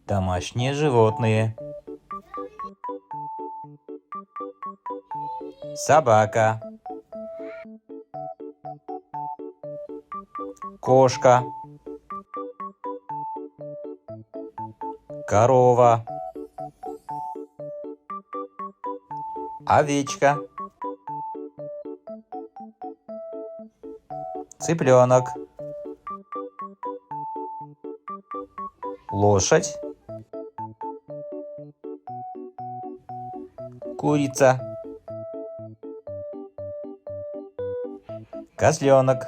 Домашние животные. Собака. Кошка. Корова. Овечка. Цыпленок. Лошадь. Курица. Козленок.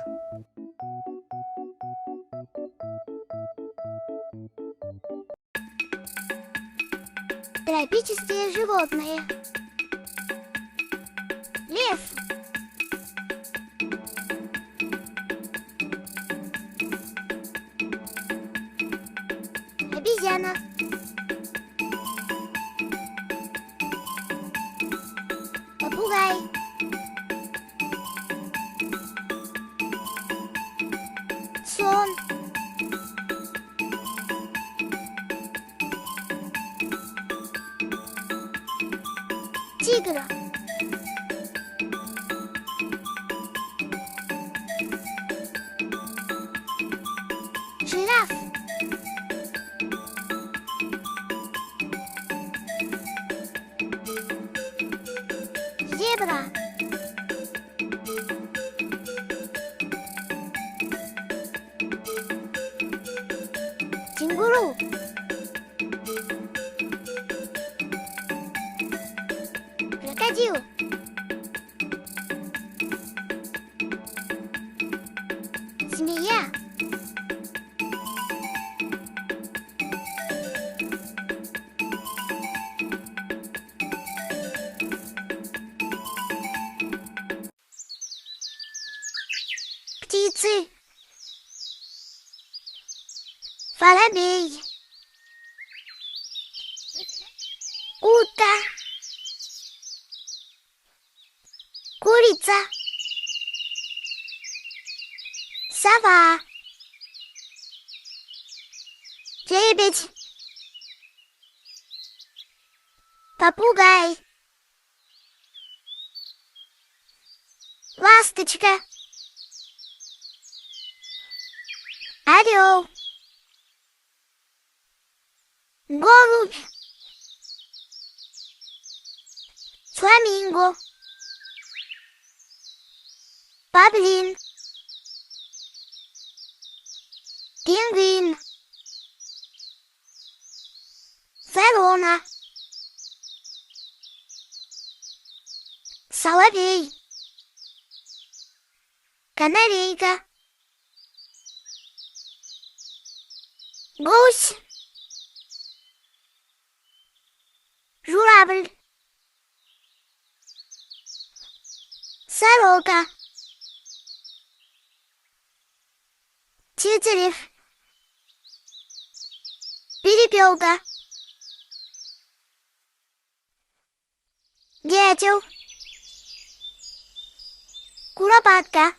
Тропические животные. Лев. Обезьяна. Попугай. Слон. Тигр. Жираф. Зебра. Кенгуру. Крокодил. Змея. Птицы. Воробей. Утка. Курица. Сова. Лебедь. Попугай. Ласточка. Орел. Голубь. Фламинго. Павлин. Пингвин. Ворона. Соловей. Канарейка. Гусь. Журавль. Сорока. Тетерев. Перепелка. Дятел. Куропатка.